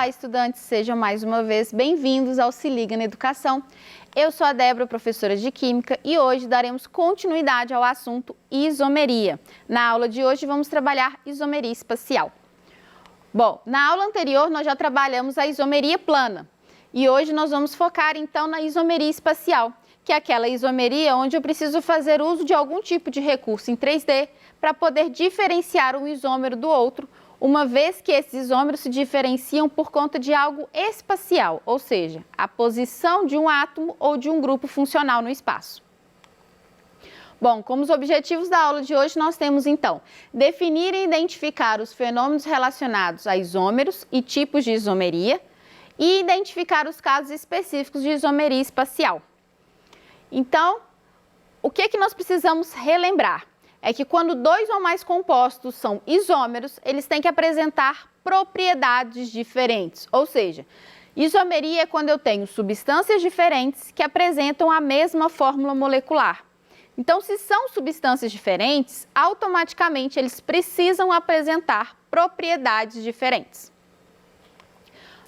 Olá, estudantes, sejam mais uma vez bem-vindos ao Se Liga na Educação. Eu sou a Débora, professora de Química, e hoje daremos continuidade ao assunto isomeria. Na aula de hoje vamos trabalhar isomeria espacial. Bom, na aula anterior nós já trabalhamos a isomeria plana e hoje nós vamos focar então na isomeria espacial, que é aquela isomeria onde eu preciso fazer uso de algum tipo de recurso em 3D para poder diferenciar um isômero do outro, uma vez que esses isômeros se diferenciam por conta de algo espacial, ou seja, a posição de um átomo ou de um grupo funcional no espaço. Bom, como os objetivos da aula de hoje, nós temos então definir e identificar os fenômenos relacionados a isômeros e tipos de isomeria e identificar os casos específicos de isomeria espacial. Então, o que nós precisamos relembrar? É que quando dois ou mais compostos são isômeros, eles têm que apresentar propriedades diferentes, ou seja, isomeria é quando eu tenho substâncias diferentes que apresentam a mesma fórmula molecular. Então, se são substâncias diferentes, automaticamente eles precisam apresentar propriedades diferentes.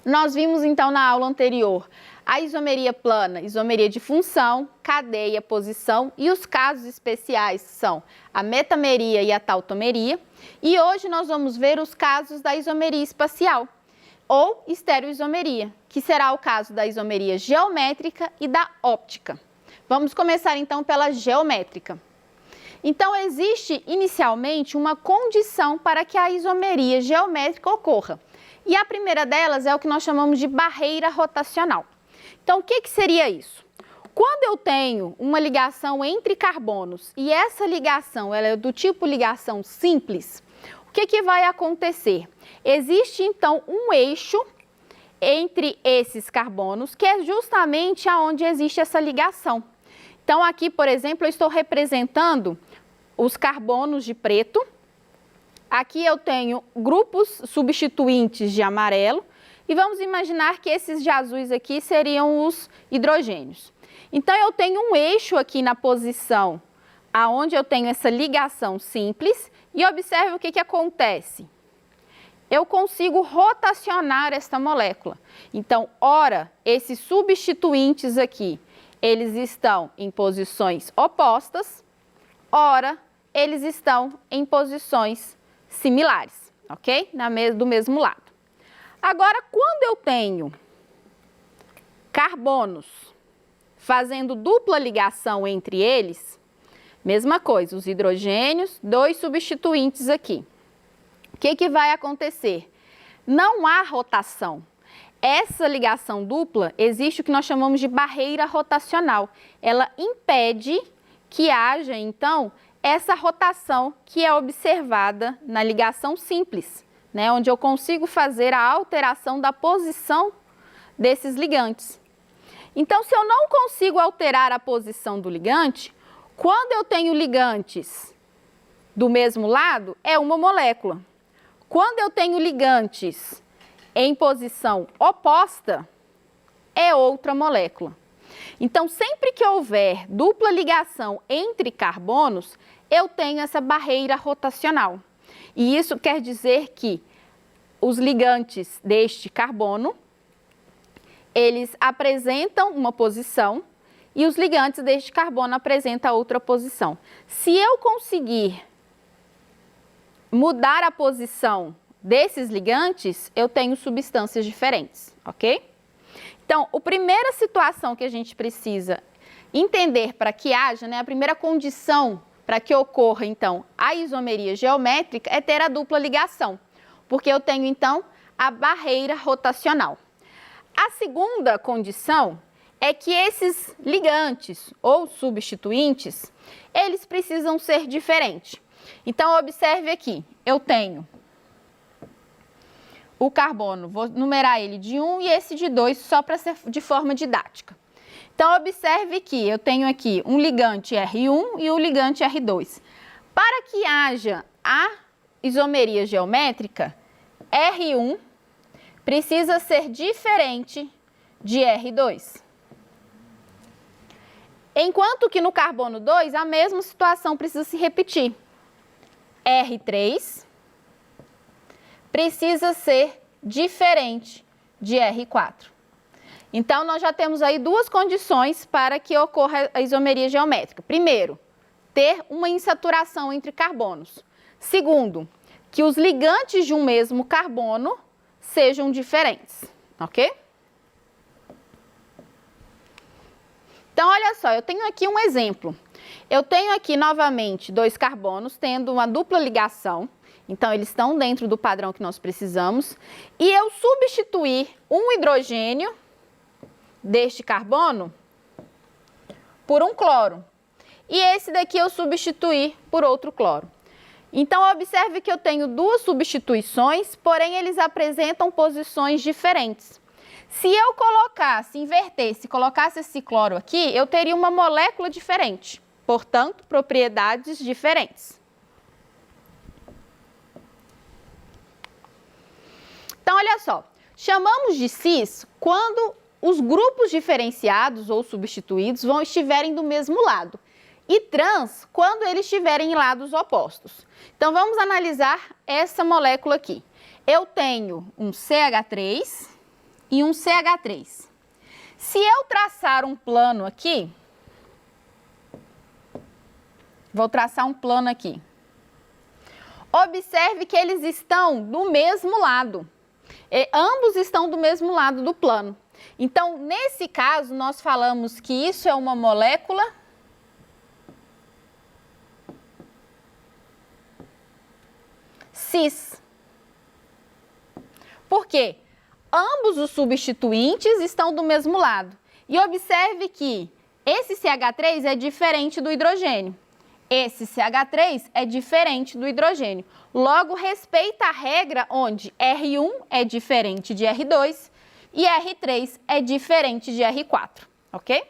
Nós vimos então na aula anterior a isomeria plana, isomeria de função, cadeia, posição e os casos especiais são a metameria e a tautomeria. E hoje nós vamos ver os casos da isomeria espacial ou estereoisomeria, que será o caso da isomeria geométrica e da óptica. Vamos começar então pela geométrica. Então existe inicialmente uma condição para que a isomeria geométrica ocorra. E a primeira delas é o que nós chamamos de barreira rotacional. Então, o que seria isso? Quando eu tenho uma ligação entre carbonos e essa ligação ela é do tipo ligação simples, o que vai acontecer? Existe, então, um eixo entre esses carbonos, que é justamente aonde existe essa ligação. Então, aqui, por exemplo, eu estou representando os carbonos de preto. Aqui eu tenho grupos substituintes de amarelo. E vamos imaginar que esses de azuis aqui seriam os hidrogênios. Então, eu tenho um eixo aqui na posição aonde eu tenho essa ligação simples e observe o que acontece. Eu consigo rotacionar esta molécula. Então, ora, esses substituintes aqui, eles estão em posições opostas, ora, eles estão em posições similares, ok? Do mesmo lado. Agora, quando eu tenho carbonos fazendo dupla ligação entre eles, mesma coisa, os hidrogênios, dois substituintes aqui. O que vai acontecer? Não há rotação. Essa ligação dupla existe o que nós chamamos de barreira rotacional. Ela impede que haja, então, essa rotação que é observada na ligação simples, né, onde eu consigo fazer a alteração da posição desses ligantes. Então, se eu não consigo alterar a posição do ligante, quando eu tenho ligantes do mesmo lado, é uma molécula. Quando eu tenho ligantes em posição oposta, é outra molécula. Então, sempre que houver dupla ligação entre carbonos, eu tenho essa barreira rotacional. E isso quer dizer que os ligantes deste carbono, eles apresentam uma posição e os ligantes deste carbono apresentam outra posição. Se eu conseguir mudar a posição desses ligantes, eu tenho substâncias diferentes, ok? Então, a primeira situação que a gente precisa entender para que haja, né, a primeira condição para que ocorra, então, a isomeria geométrica é ter a dupla ligação, porque eu tenho, então, a barreira rotacional. A segunda condição é que esses ligantes ou substituintes, eles precisam ser diferentes. Então, observe aqui, eu tenho o carbono, vou numerar ele de 1 e esse de 2, só para ser de forma didática. Então, observe que eu tenho aqui um ligante R1 e um ligante R2. Para que haja a isomeria geométrica, R1 precisa ser diferente de R2. Enquanto que no carbono 2, a mesma situação precisa se repetir. R3 precisa ser diferente de R4. Então, nós já temos aí duas condições para que ocorra a isomeria geométrica. Primeiro, ter uma insaturação entre carbonos. Segundo, que os ligantes de um mesmo carbono sejam diferentes, ok? Então, olha só, eu tenho aqui um exemplo. Eu tenho aqui, novamente, dois carbonos tendo uma dupla ligação. Então, eles estão dentro do padrão que nós precisamos. E eu substituir um hidrogênio deste carbono por um cloro. E esse daqui eu substituir por outro cloro. Então, observe que eu tenho duas substituições, porém, eles apresentam posições diferentes. Se eu colocasse, invertesse, colocasse esse cloro aqui, eu teria uma molécula diferente. Portanto, propriedades diferentes. Então, olha só, chamamos de cis quando os grupos diferenciados ou substituídos estiverem do mesmo lado. E trans quando eles estiverem em lados opostos. Então, vamos analisar essa molécula aqui. Eu tenho um CH3 e um CH3. Se eu traçar um plano aqui, vou traçar um plano aqui. Observe que eles estão do mesmo lado. Ambos estão do mesmo lado do plano. Então, nesse caso, nós falamos que isso é uma molécula cis. Por quê? Ambos os substituintes estão do mesmo lado. E observe que esse CH3 é diferente do hidrogênio. Esse CH3 é diferente do hidrogênio. Logo, respeita a regra onde R1 é diferente de R2 e R3 é diferente de R4, ok?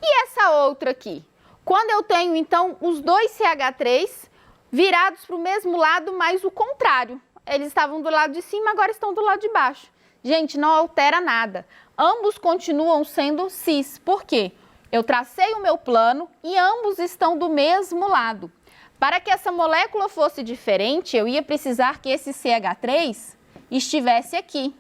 E essa outra aqui? Quando eu tenho, então, os dois CH3 virados para o mesmo lado, mas o contrário. Eles estavam do lado de cima, agora estão do lado de baixo. Gente, não altera nada. Ambos continuam sendo cis. Por quê? Eu tracei o meu plano e ambos estão do mesmo lado. Para que essa molécula fosse diferente, eu ia precisar que esse CH3 estivesse aqui.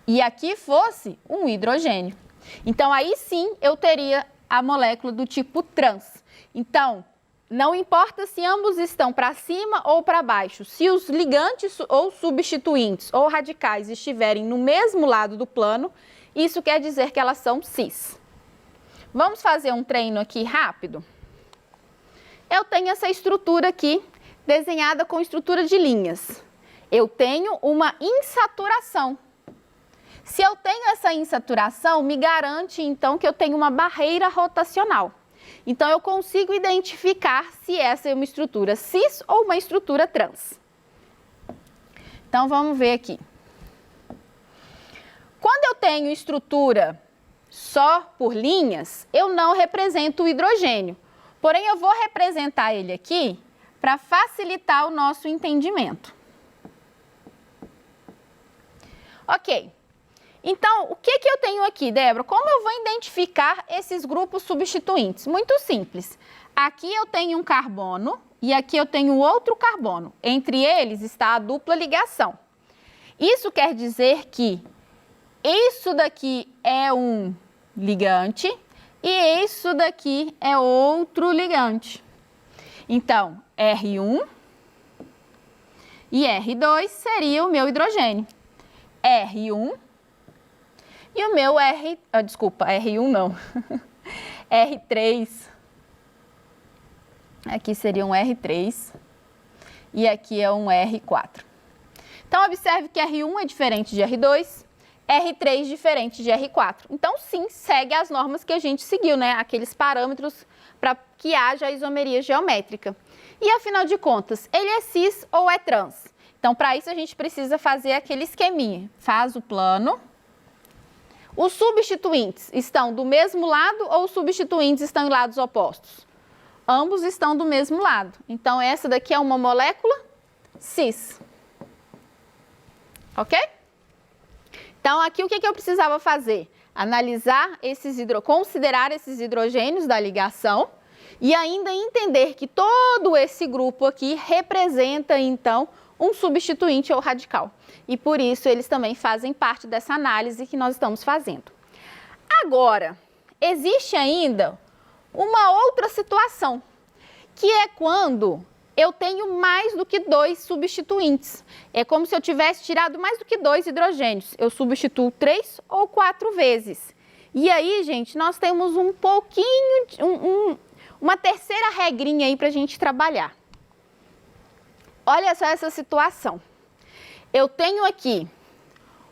E aqui fosse um hidrogênio. Então, aí sim, eu teria a molécula do tipo trans. Então, não importa se ambos estão para cima ou para baixo, se os ligantes ou substituintes ou radicais estiverem no mesmo lado do plano, isso quer dizer que elas são cis. Vamos fazer um treino aqui rápido? Eu tenho essa estrutura aqui, desenhada com estrutura de linhas. Eu tenho uma insaturação. Se eu tenho essa insaturação, me garante, então, que eu tenho uma barreira rotacional. Então, eu consigo identificar se essa é uma estrutura cis ou uma estrutura trans. Então, vamos ver aqui. Quando eu tenho estrutura só por linhas, eu não represento o hidrogênio. Porém, eu vou representar ele aqui para facilitar o nosso entendimento. Ok. Então, o que eu tenho aqui, Débora? Como eu vou identificar esses grupos substituintes? Muito simples. Aqui eu tenho um carbono e aqui eu tenho outro carbono. Entre eles está a dupla ligação. Isso quer dizer que isso daqui é um ligante e isso daqui é outro ligante. Então, R1 e R2 seria o meu hidrogênio. R1 e o meu R1 não, R3, aqui seria um R3 e aqui é um R4. Então, observe que R1 é diferente de R2, R3 diferente de R4. Então, sim, segue as normas que a gente seguiu, né? Aqueles parâmetros para que haja a isomeria geométrica. E, afinal de contas, ele é cis ou é trans? Então, para isso, a gente precisa fazer aquele esqueminha. Faz o plano. Os substituintes estão do mesmo lado ou os substituintes estão em lados opostos? Ambos estão do mesmo lado. Então, essa daqui é uma molécula cis. Ok? Então, aqui o que eu precisava fazer? Analisar considerar esses hidrogênios da ligação e ainda entender que todo esse grupo aqui representa, então, um substituinte ou radical. E por isso eles também fazem parte dessa análise que nós estamos fazendo. Agora, existe ainda uma outra situação, que é quando eu tenho mais do que 2 substituintes. É como se eu tivesse tirado mais do que 2 hidrogênios. Eu substituo 3 ou 4 vezes. E aí, gente, nós temos um pouquinho, uma terceira regrinha aí para a gente trabalhar. Olha só essa situação. Eu tenho aqui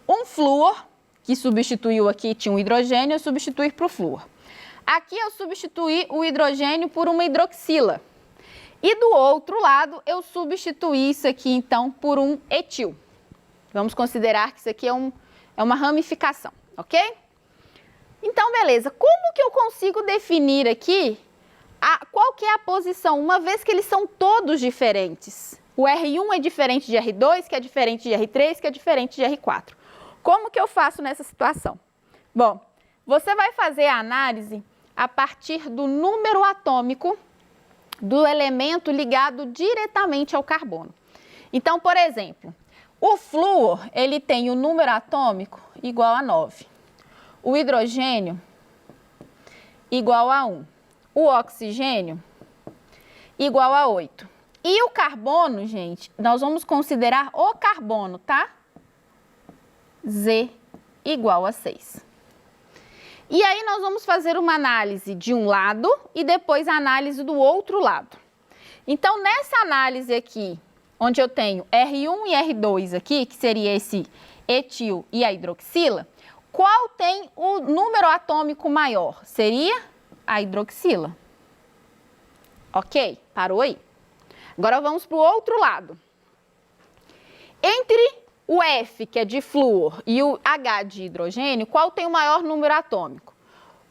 um flúor, que substituiu aqui, tinha um hidrogênio, eu substituí para o flúor. Aqui eu substituí o hidrogênio por uma hidroxila. E do outro lado, eu substituí isso aqui, então, por um etil. Vamos considerar que isso aqui é uma ramificação, ok? Então, beleza. Como que eu consigo definir aqui qual que é a posição, uma vez que eles são todos diferentes? O R1 é diferente de R2, que é diferente de R3, que é diferente de R4. Como que eu faço nessa situação? Bom, você vai fazer a análise a partir do número atômico do elemento ligado diretamente ao carbono. Então, por exemplo, o flúor, ele tem o número atômico igual a 9. O hidrogênio igual a 1. O oxigênio igual a 8. E o carbono, gente, nós vamos considerar o carbono, tá? Z igual a 6. E aí nós vamos fazer uma análise de um lado e depois a análise do outro lado. Então, nessa análise aqui, onde eu tenho R1 e R2 aqui, que seria esse etil e a hidroxila, qual tem o número atômico maior? Seria a hidroxila. Ok? Parou aí. Agora vamos para o outro lado. Entre o F, que é de flúor, e o H de hidrogênio, qual tem o maior número atômico?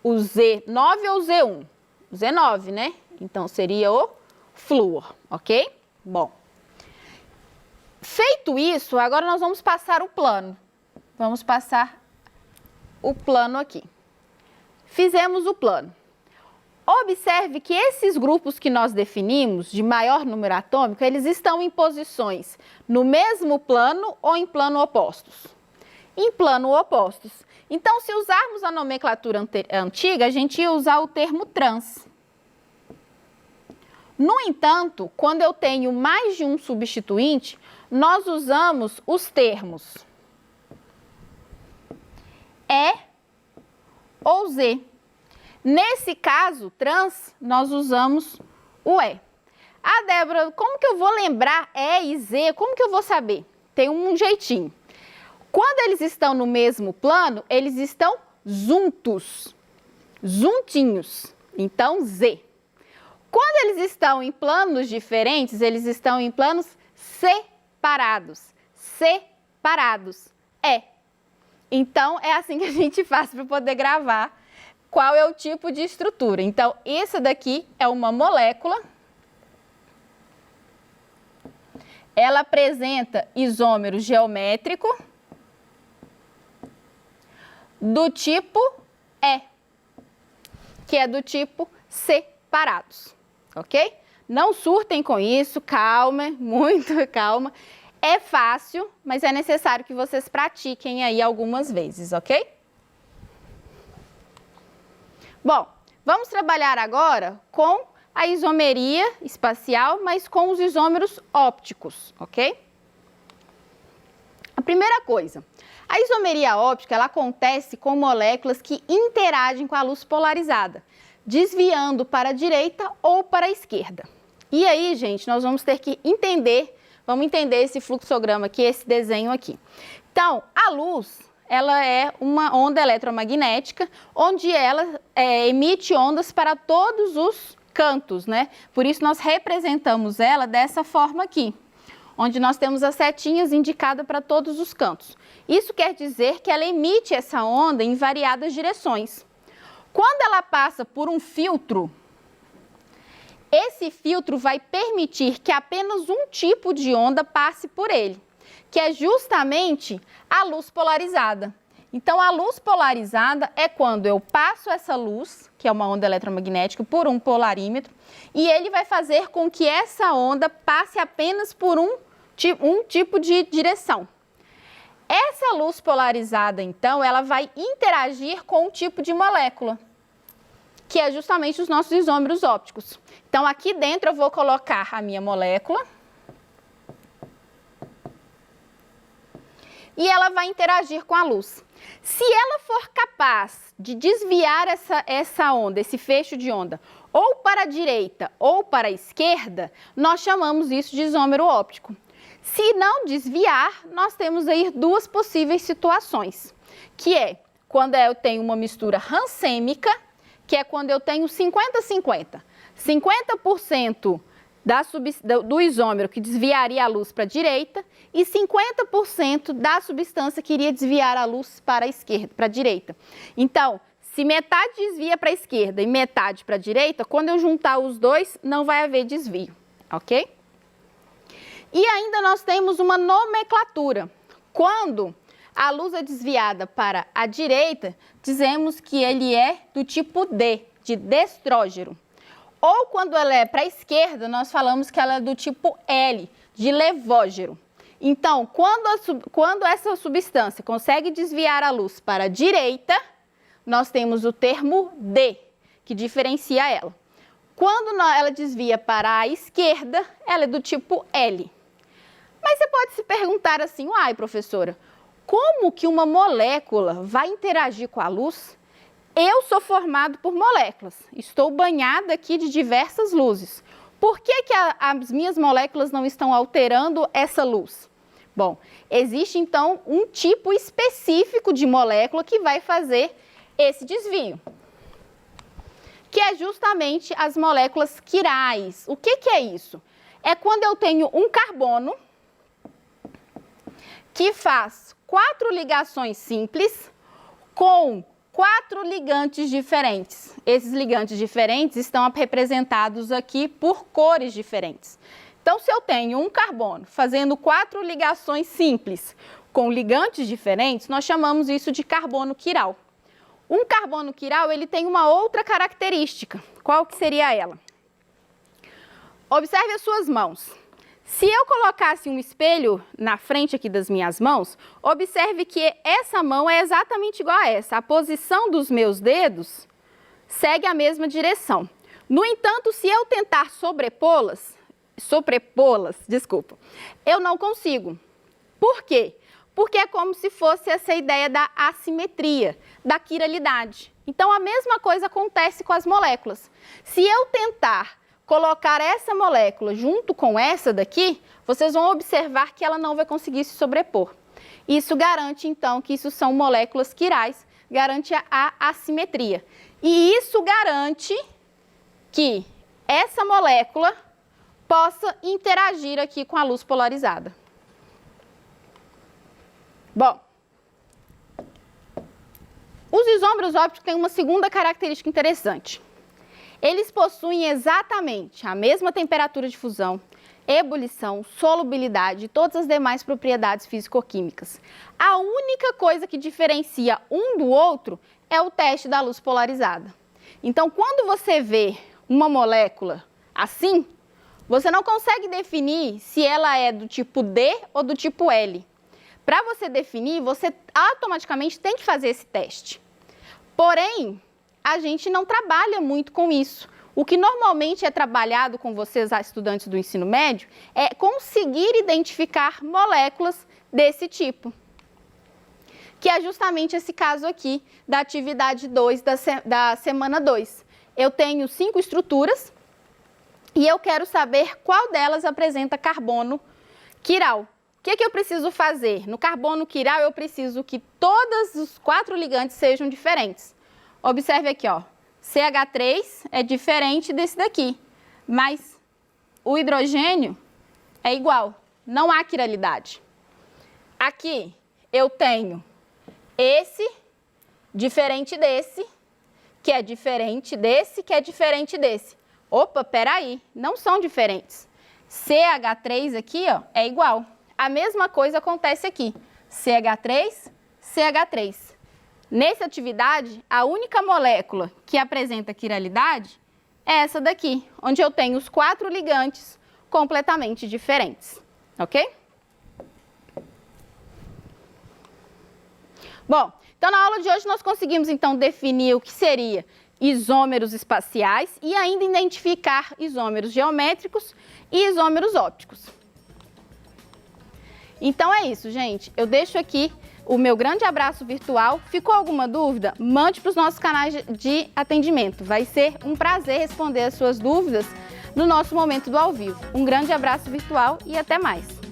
O Z9 ou o Z1? O Z9, né? Então, seria o flúor, ok? Bom, feito isso, agora nós vamos passar o plano. Vamos passar o plano aqui. Fizemos o plano. Observe que esses grupos que nós definimos, de maior número atômico, eles estão em posições no mesmo plano ou em plano opostos? Em plano opostos. Então, se usarmos a nomenclatura antiga, a gente ia usar o termo trans. No entanto, quando eu tenho mais de um substituinte, nós usamos os termos E ou Z. Nesse caso, trans, nós usamos o E. Ah, Débora, como que eu vou lembrar E e Z? Como que eu vou saber? Tem um jeitinho. Quando eles estão no mesmo plano, eles estão juntos, juntinhos. Então, Z. Quando eles estão em planos diferentes, eles estão em planos separados. Separados. É. Então, é assim que a gente faz para poder gravar qual é o tipo de estrutura. Então, essa daqui é uma molécula. Ela apresenta isômero geométrico do tipo E, que é do tipo separados, ok? Não surtem com isso, calma, muito calma. É fácil, mas é necessário que vocês pratiquem aí algumas vezes, ok? Bom, vamos trabalhar agora com a isomeria espacial, mas com os isômeros ópticos, ok? A primeira coisa, a isomeria óptica, ela acontece com moléculas que interagem com a luz polarizada, desviando para a direita ou para a esquerda. E aí, gente, nós vamos ter que entender, vamos entender esse fluxograma aqui, esse desenho aqui. Então, a luz, ela é uma onda eletromagnética, onde ela emite ondas para todos os cantos, né? Por isso nós representamos ela dessa forma aqui, onde nós temos as setinhas indicadas para todos os cantos. Isso quer dizer que ela emite essa onda em variadas direções. Quando ela passa por um filtro, esse filtro vai permitir que apenas um tipo de onda passe por ele, que é justamente a luz polarizada. Então, a luz polarizada é quando eu passo essa luz, que é uma onda eletromagnética, por um polarímetro, e ele vai fazer com que essa onda passe apenas por um um tipo de direção. Essa luz polarizada, então, ela vai interagir com um tipo de molécula, que é justamente os nossos isômeros ópticos. Então, aqui dentro eu vou colocar a minha molécula e ela vai interagir com a luz. Se ela for capaz de desviar essa onda, esse feixe de onda, ou para a direita ou para a esquerda, nós chamamos isso de isômero óptico. Se não desviar, nós temos aí duas possíveis situações, que é quando eu tenho uma mistura rancêmica, que é quando eu tenho 50-50. 50% do isômero que desviaria a luz para a direita e 50% da substância que iria desviar a luz para a esquerda, para a direita. Então, se metade desvia para a esquerda e metade para a direita, quando eu juntar os dois, não vai haver desvio, ok? E ainda nós temos uma nomenclatura. Quando a luz é desviada para a direita, dizemos que ele é do tipo D, de destrógeno. Ou quando ela é para a esquerda, nós falamos que ela é do tipo L, de levógeno. Então, quando essa substância consegue desviar a luz para a direita, nós temos o termo D, que diferencia ela. Quando ela desvia para a esquerda, ela é do tipo L. Mas você pode se perguntar assim, uai, professora, como que uma molécula vai interagir com a luz? Eu sou formado por moléculas, estou banhada aqui de diversas luzes. Por que as minhas moléculas não estão alterando essa luz? Bom, existe então um tipo específico de molécula que vai fazer esse desvio, que é justamente as moléculas quirais. O que é isso? É quando eu tenho um carbono que faz 4 ligações simples com 4 ligantes diferentes. Esses ligantes diferentes estão representados aqui por cores diferentes. Então, se eu tenho um carbono fazendo 4 ligações simples com ligantes diferentes, nós chamamos isso de carbono quiral. Um carbono quiral, ele tem uma outra característica. Qual que seria ela? Observe as suas mãos. Se eu colocasse um espelho na frente aqui das minhas mãos, observe que essa mão é exatamente igual a essa. A posição dos meus dedos segue a mesma direção. No entanto, se eu tentar sobrepô-las, eu não consigo. Por quê? Porque é como se fosse essa ideia da assimetria, da quiralidade. Então, a mesma coisa acontece com as moléculas. Se eu tentar colocar essa molécula junto com essa daqui, vocês vão observar que ela não vai conseguir se sobrepor. Isso garante, então, que isso são moléculas quirais, garante a assimetria. E isso garante que essa molécula possa interagir aqui com a luz polarizada. Bom, os isômeros ópticos têm uma segunda característica interessante. Eles possuem exatamente a mesma temperatura de fusão, ebulição, solubilidade e todas as demais propriedades físico-químicas. A única coisa que diferencia um do outro é o teste da luz polarizada. Então, quando você vê uma molécula assim, você não consegue definir se ela é do tipo D ou do tipo L. Para você definir, você automaticamente tem que fazer esse teste. Porém, a gente não trabalha muito com isso. O que normalmente é trabalhado com vocês, estudantes do ensino médio, é conseguir identificar moléculas desse tipo. Que é justamente esse caso aqui da atividade 2 da semana 2. Eu tenho 5 estruturas e eu quero saber qual delas apresenta carbono quiral. O que eu preciso fazer? No carbono quiral, eu preciso que todos os 4 ligantes sejam diferentes. Observe aqui, ó, CH3 é diferente desse daqui, mas o hidrogênio é igual, não há quiralidade. Aqui eu tenho esse diferente desse, que é diferente desse, que é diferente desse. Opa, peraí, não são diferentes. CH3 aqui, ó, é igual. A mesma coisa acontece aqui, CH3, CH3. Nessa atividade, a única molécula que apresenta quiralidade é essa daqui, onde eu tenho os 4 ligantes completamente diferentes, ok? Bom, então na aula de hoje nós conseguimos então definir o que seria isômeros espaciais e ainda identificar isômeros geométricos e isômeros ópticos. Então é isso, gente. Eu deixo aqui o meu grande abraço virtual. Ficou alguma dúvida? Mande para os nossos canais de atendimento. Vai ser um prazer responder as suas dúvidas no nosso momento do ao vivo. Um grande abraço virtual e até mais!